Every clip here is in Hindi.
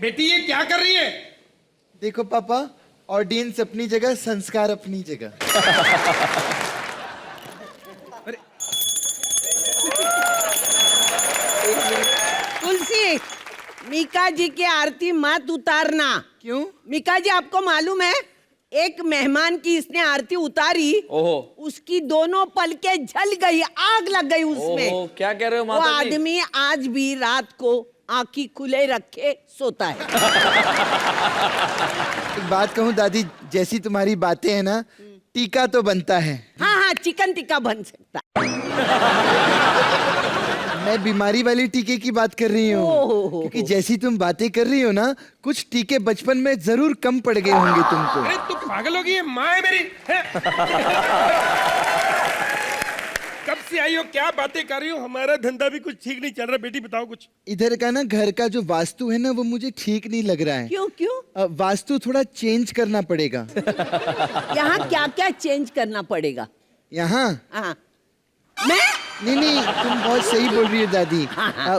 बेटी ये क्या कर रही है? देखो पापा, ऑडियंस अपनी जगह, संस्कार अपनी जगह। तुलसी, मीका जी की आरती मत उतारना। क्यों? मीका जी, आपको मालूम है एक मेहमान की इसने आरती उतारी, उसकी दोनों पलकें जल गई, आग लग गई उसमें। ओहो, क्या कह रहे हो वो माता जी? आदमी आज भी रात को आंखें खुले रखे सोता है। एक बात कहूँ दादी, जैसी तुम्हारी बातें हैं ना, टीका तो बनता है। हाँ हाँ, चिकन टिक्का बन सकता है। मैं बीमारी वाली टीके की बात कर रही हूँ, क्योंकि जैसी तुम बातें कर रही हो ना, कुछ टीके बचपन में जरूर कम पड़ गए होंगे तुमको। अरे तू पागल हो गई है? माँ है मेरी है? कब से आई हो, क्या बातें कर रही हो? हमारा धंधा भी कुछ ठीक नहीं चल रहा। बेटी बताओ कुछ। इधर का ना घर का जो वास्तु है ना, वो मुझे ठीक नहीं लग रहा है। क्यों क्यों? वास्तु थोड़ा चेंज करना पड़ेगा। यहाँ क्या क्या चेंज करना पड़ेगा? यहाँ हाँ, मैं नहीं, तुम बहुत सही बोल रही हो दादी।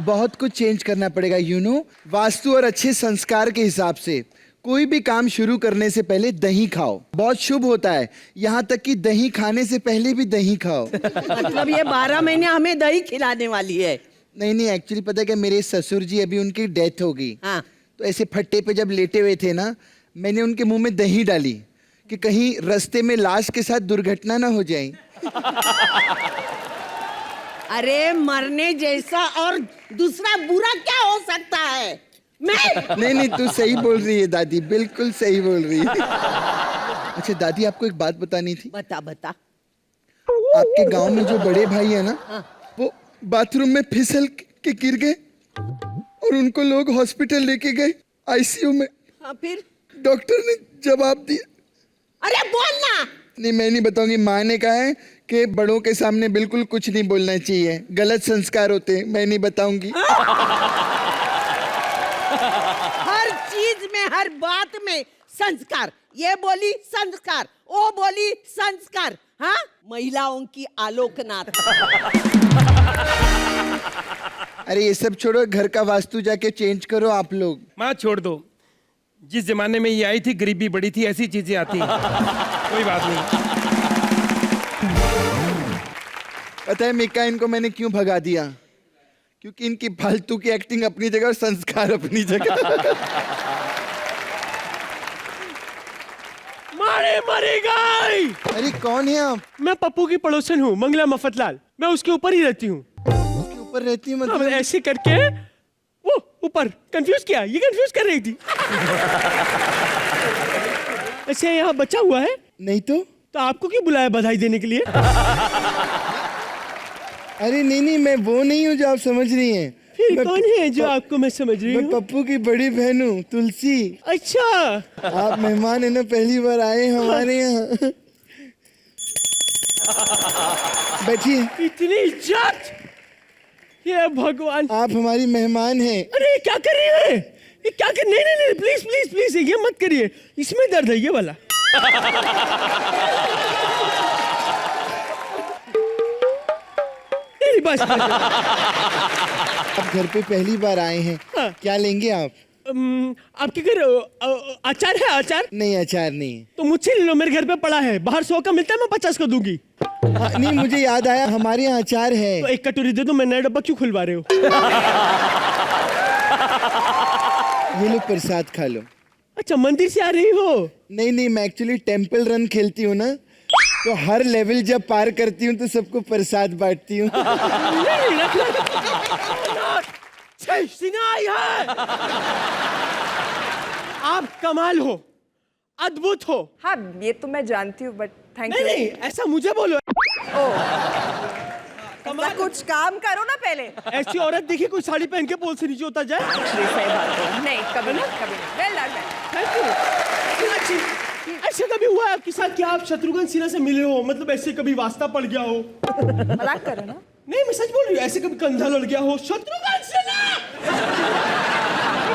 बहुत कुछ चेंज करना पड़ेगा, यू नो। वास्तु और अच्छे संस्कार के हिसाब से कोई भी काम शुरू करने से पहले दही खाओ, बहुत शुभ होता है। यहाँ तक कि दही खाने से पहले भी दही खाओ। मतलब ये 12 महीने हमें दही खिलाने वाली है? नहीं, एक्चुअली पता है कि मेरे ससुर जी, अभी उनकी डेथ हो गई। हाँ। तो ऐसे फट्टे पे जब लेटे हुए थे ना, मैंने उनके मुंह में दही डाली कि कहीं रास्ते में लाश के साथ दुर्घटना ना हो जाए। अरे मरने जैसा और दूसरा बुरा क्या हो सकता है? मैं नहीं, तू सही बोल रही है दादी, बिल्कुल सही बोल रही है। अच्छा दादी, आपको एक बात बतानी थी। बता। आपके गांव में जो बड़े भाई है ना, वो बाथरूम में फिसल के गिर गए और उनको लोग हॉस्पिटल लेके गए, आईसीयू में। हाँ, फिर डॉक्टर ने जवाब दिया। अरे बोलना। नहीं, मैं नहीं बताऊंगी। माँ ने कहा है कि बड़ों के सामने बिल्कुल कुछ नहीं बोलना चाहिए, गलत संस्कार होते हैं। मैं नहीं बताऊंगी। हर चीज में, हर बात में संस्कार। ये बोली संस्कार, वो बोली संस्कार। हाँ, महिलाओं की आलोकनाथ। अरे ये सब छोड़ो, घर का वास्तु जाके चेंज करो आप लोग। माँ छोड़ दो, जिस जमाने में ये आई थी गरीबी बड़ी थी, ऐसी चीजें आती हैं। कोई बात नहीं। पता है मीका, इनको मैंने क्यों भगा दिया? क्योंकि इनकी फालतू की एक्टिंग अपनी जगह और संस्कार अपनी जगह। मारे मरी गई। अरे कौन है आप? मैं पप्पू की पड़ोसन हूँ, मंगला मफतलाल। मैं उसके ऊपर ही रहती हूँ। उसके ऊपर रहती है अब मतलब? ऐसे करके वो ऊपर कंफ्यूज किया, ये कंफ्यूज कर रही थी। ऐसे यहाँ बचा हुआ है। नहीं तो आपको क्यों बुलाया बधाई देने के लिए? अरे नहीं, मैं वो नहीं हूँ जो आप समझ रही हैं। फिर कौन है जो आपको मैं समझ रही मैं हूँ? पप्पू की बड़ी बहन हूँ, तुलसी। अच्छा, आप मेहमान है ना, पहली बार आए हमारे यहाँ। बैठिए। इतनी इज्जत। ये भगवान, आप हमारी मेहमान हैं। अरे क्या कर रही है? ये क्या कर? नहीं, प्लीज प्लीज प्लीज, ये मत करिए। इसमें दर्द है, ये वाला। बस। आप घर पे पहली बार आए हैं। हाँ। क्या लेंगे आप? आपके घर अचार है? अचार नहीं, अचार नहीं है। तो मुझसे ले लो, मेरे घर पे पड़ा है। बाहर 100 का मिलता है, मैं 50 का दूंगी। नहीं, मुझे याद आया, हमारे यहाँ अचार है। तो एक कटोरी दे दो, मैं नया डब्बा क्यों खुलवा रहे हो? ये लो, प्रसाद खा लो। अच्छा, मंदिर से आ रही हो? नहीं, मैं एक्चुअली टेंपल रन खेलती हूँ ना, तो हर लेवल जब पार करती हूँ तो सबको प्रसाद बांटती हूँ। सिनाई है। आप कमाल हो, अद्भुत हो। हाँ, ये तो मैं जानती हूँ, बट थैंक नहीं यू। नहीं, ऐसा मुझे बोलो। कमाल, कुछ काम करो ना पहले। ऐसी औरत देखी कोई साड़ी पहन के पोल से नीचे उतर जाए? सही बात है। नहीं, कभी नहीं, कभी नहीं। Well done. Thank you. ऐसे कभी हुआ है आपके साथ कि आप शत्रुघ्न सिन्हा से मिले हो? मतलब ऐसे कभी वास्ता पड़ गया हो? मजाक करो ना। नहीं, मैं सच बोल रही हूँ। ऐसे कभी कंधा लड़ गया हो? शत्रुघ्न सिन्हा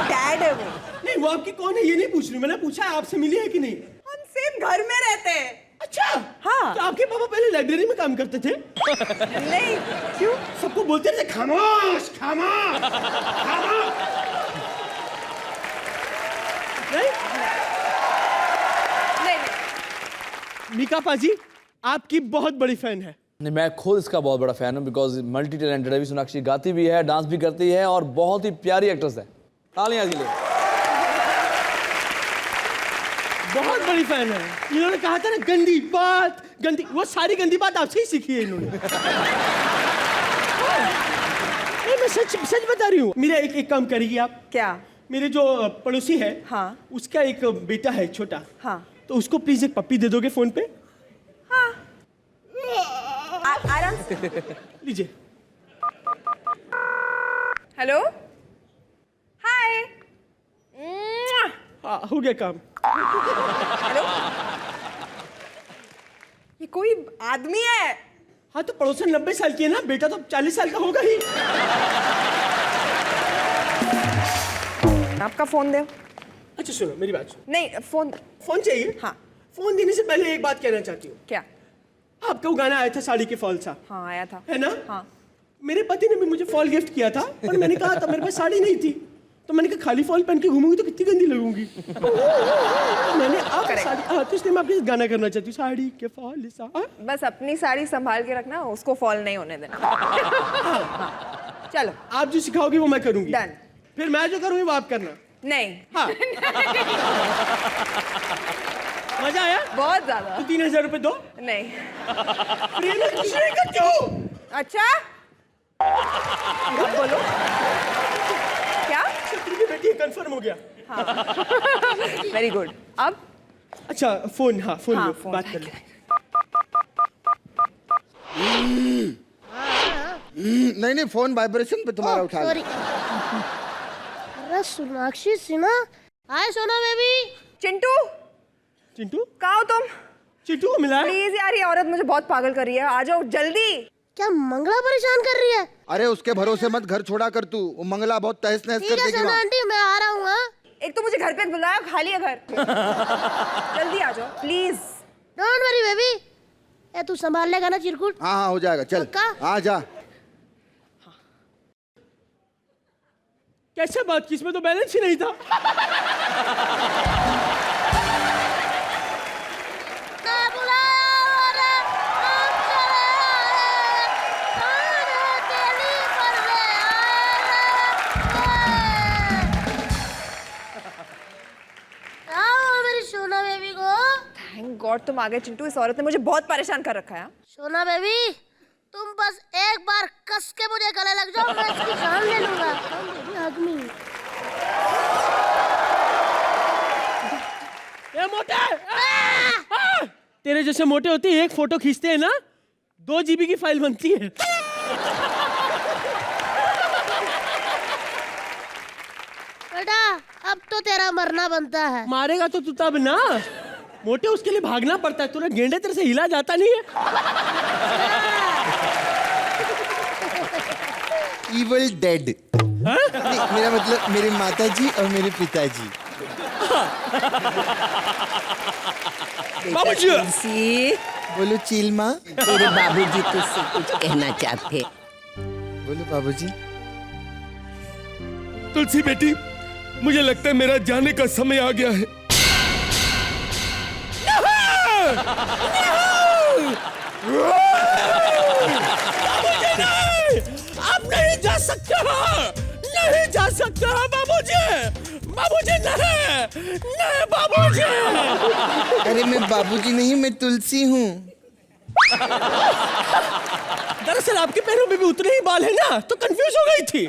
डैड है वो। नहीं, वो आपकी कौन है ये नहीं पूछ रही, मैंने पूछा है आपसे मिली है कि नहीं। हम सेम घर में रहते हैं। अच्छा हाँ। तो आपके पापा पहले लाइब्रेरी में काम करते थे? नहीं, क्यों? सबको बोलते थे खामोश खामोश खामोश। नहीं? नहीं। मीका पाजी आपकी बहुत बड़ी फैन है। नहीं, मैं खुद इसका बहुत बड़ा फैन हूँ बिकॉज मल्टी टैलेंटेड है। सोनाक्षी गाती भी है, डांस भी करती है और बहुत ही प्यारी एक्ट्रेस है। तालियां इसके लिए। बहुत बड़ी फैन है। इन्होंने कहा था ना गंदी बात, गंदी, वो सारी गंदी बात आपसे ही सीखी है इन्होंने। नहीं, मैं सच सच बता रही हूँ। मेरा एक काम करेगी आप? क्या? मेरे जो पड़ोसी है, हाँ। उसका एक बेटा है छोटा, हाँ। तो उसको प्लीज एक पप्पी दे दोगे फोन पे? हाँ। आराम से। लीजिए। हेलो। हाय। हाँ, हो गया काम। हेलो। ये कोई आदमी है? हाँ, तो पड़ोसन 90 साल की है ना, बेटा तो 40 साल का होगा ही। आपका फोन दे। अच्छा सुनो मेरी बात सुनो। नहीं, फोन। फोन चाहिए? हाँ। फोन देने से पहले एक बात कहना चाहती हूँ। क्या? आपका वो गाना आया था साड़ी के फॉल सा, हाँ, आया था। है ना? हाँ। मेरे पति ने भी मुझे फॉल गिफ्ट किया था, पर मैंने कहा था मेरे पास साड़ी नहीं थी, तो मैंने कहा खाली फॉल पहन के घूमूंगी तो कितनी गंदी लगूंगी। मैंने अब Correct. साड़ी, तो इसलिए मैं आपके साथ गाना करना चाहती हूँ, साड़ी के फॉल सा। बस अपनी साड़ी संभाल के रखना, उसको फॉल नहीं होने देना। हाँ। चलो। आप जो सिखाओगी वो मैं करूंगी। Done. फिर मैं जो करूंगी वो आप करना। नहीं। हाँ। मजा आया? बहुत ज्यादा। तो 3000 रुपए दो। नहीं। प्रिय में खुश रहेगा क्यों? अच्छा, अब बोलो। क्या? छतरी की बेटी कंफर्म हो गया। Very good. अब? अच्छा फोन, हाँ फोन हाँ, लो, फोन। बात कर लो। नहीं नहीं, फोन वाइब्रेशन पे तुम्हारा उठा सॉरी। अरे सोनाक्षी सिन्हा, हाय सोना बेबी। चिंटू, चिंटू, कहाँ हो तुम? चिंटू को मिला है? प्लीज यार, ये औरत मुझे बहुत पागल कर रही है, आ जाओ जल्दी। क्या मंगला परेशान कर रही है? अरे उसके भरोसे मत घर छोड़ा कर तू, वो मंगला बहुत तहस नहस ठीक कर है देगी सोना वहाँ। आंटी, मैं आ रहा हूँ। हाँ, एक तो मुझे घर पे बुलाया, खाली है घर। जल्दी आ जाओ प्लीज। Don't worry baby. ए तू संभाल लेगा ना चिरकुट? हाँ हाँ हो जाएगा, चल पक्का? आ जा। कैसे बात की, इसमें तो बैलेंस ही नहीं था। सोना बेबी को। थैंक गॉड तुम आ गए चिंटू, इस औरत ने मुझे बहुत परेशान कर रखा है। सोना बेबी, तुम बस एक बार कस के मुझे गले लग जाओ, मैं इसकी जान ले लूंगा। आदमी ए मोटे, तेरे जैसे मोटे होते एक फोटो खींचते हैं ना, 2 GB की फाइल बनती है। बेटा, अब तो तेरा मरना बनता है। मारेगा तो तू तब ना, मोटे उसके लिए भागना पड़ता है, तूने गेंडे तेरे से हिला जाता नहीं है। Evil dead. नहीं, मेरा मतलब मेरे माताजी और मेरे पिताजी। बाबूजी, तुलसी, बोलो चील माँ। तेरे बाबूजी तुझसे कुछ कहना चाहते। बोलो बाबूजी। तुलसी बेटी, मुझे लगता है मेरा जाने का समय आ गया है। आप नहीं जा सकते हो, नहीं जा सकते हो बाबूजी, बाबूजी नहीं, नहीं बाबूजी। अरे मैं बाबूजी नहीं, मैं तुलसी हूँ। दरअसल आपके पैरों में भी उतने ही बाल है ना, तो कंफ्यूज हो गई थी।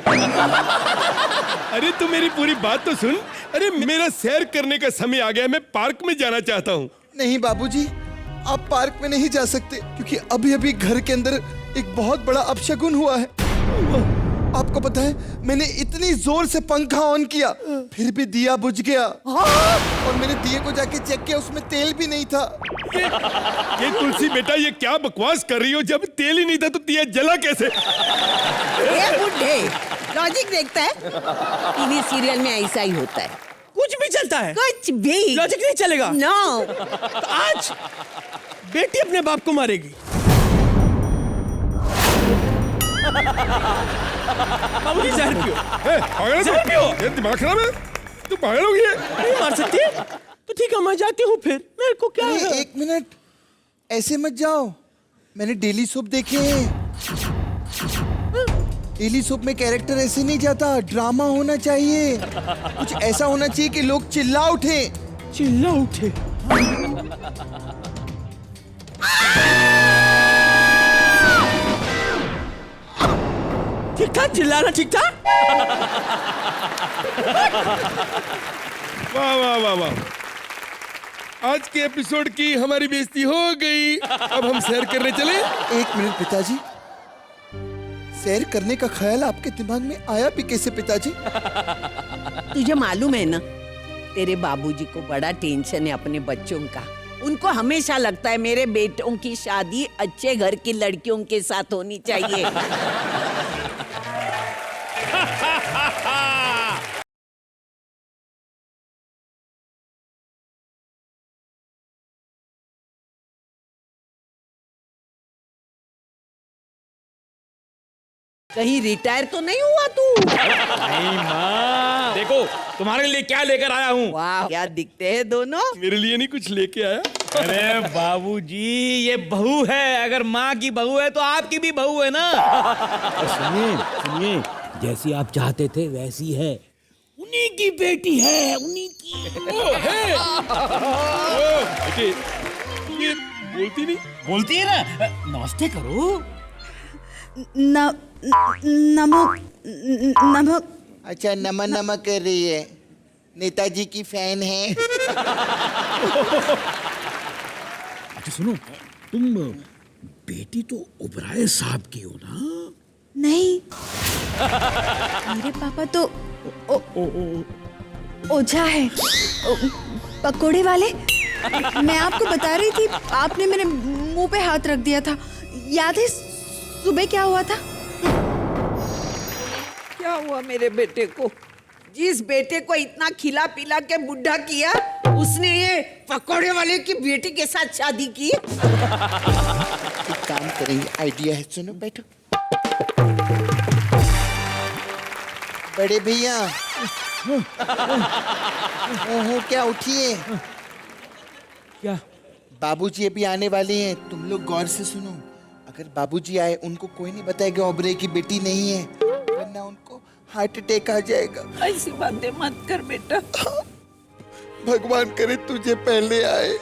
अरे तू मेरी पूरी बात तो सुन। अरे मेरा सैर करने का समय आ गया है, मैं पार्क में जाना चाहता हूँ। नहीं बाबूजी, आप पार्क में नहीं जा सकते, क्योंकि अभी अभी घर के अंदर एक बहुत बड़ा अपशगुन हुआ है। आपको पता है, मैंने इतनी जोर से पंखा ऑन किया, फिर भी दिया बुझ गया। और मैंने दिए को जाके चेक किया, उसमें तेल भी नहीं था। ये तुलसी बेटा, ये क्या बकवास कर रही हो? जब तेल ही नहीं था तो दिया जला कैसे? ये बुढ़े लॉजिक देखता है, टीवी सीरियल में ऐसा ही होता है। कुछ भी चलता है, कुछ भी लॉजिक नहीं चलेगा। नो। तो आज बेटी अपने बाप को मारेगी। बाबूजी जहर पियो। पागल है जहर पियो। ये दिमाग खराब है, तू पागल हो गया। नहीं मार सकती। तो ठीक है मैं जाती हूँ फिर, मेरे को क्या अरे है? एक मिनट, ऐसे मत जाओ। मैंने डेली सोप देखे हैं। डेली सोप में कैरेक्टर ऐसे नहीं जाता, ड्रामा होना चाहिए। कुछ ऐसा होना चाहिए कि लोग चिल्ला उठे। चिल्ला उठे। ठीक था चिल्लाना, ठीक था। वाह वाह वाह वाह, आज के एपिसोड की हमारी बेइज्जती हो गई। अब हम सैर करने चले। एक मिनट पिताजी, सैर करने का ख्याल आपके दिमाग में आया भी कैसे पिताजी? तुझे मालूम है ना, तेरे बाबूजी को बड़ा टेंशन है अपने बच्चों का। उनको हमेशा लगता है मेरे बेटों की शादी अच्छे घर की लड़कियों के साथ होनी चाहिए। कहीं रिटायर तो नहीं हुआ तू? नहीं माँ, देखो तुम्हारे लिए क्या लेकर आया हूँ। वाह, क्या दिखते हैं दोनों। मेरे लिए नहीं कुछ लेके आया। अरे बाबूजी, ये बहू है। अगर माँ की बहू है तो आपकी भी बहू है ना। सुनिए सुनिए, जैसी आप चाहते थे वैसी है। उन्हीं की बेटी है, उन्हीं की। ओ है। ओ बेटे, ये बोलती नहीं। बोलती है ना, नमस्ते करो। नमक। अच्छा, नमक नमक कर रही है। नेताजी की फैन है। अच्छा सुनो, तुम बेटी तो ओबराय साहब की हो ना? नहीं, मेरे पापा तो ओझा है, पकोड़े वाले। मैं आपको बता रही थी, आपने मेरे मुंह पे हाथ रख दिया था। याद है सुबह क्या हुआ था? क्या हुआ मेरे बेटे को? जिस बेटे को इतना खिला पिला के बुढ़ा किया, उसने ये पकोड़े वाले की बेटी के साथ शादी की। एक काम करेंगे, आइडिया है, सुनो बैठो। बड़े भैया, क्या उठिए। क्या? बाबूजी अभी आने वाले हैं, तुम लोग गौर से सुनो। अगर बाबूजी आए, उनको कोई नहीं बताएगा ओबरे की बेटी नहीं है, वरना उनको हार्ट अटैक आ जाएगा। ऐसी बातें मत कर बेटा। भगवान करे तुझे पहले आए।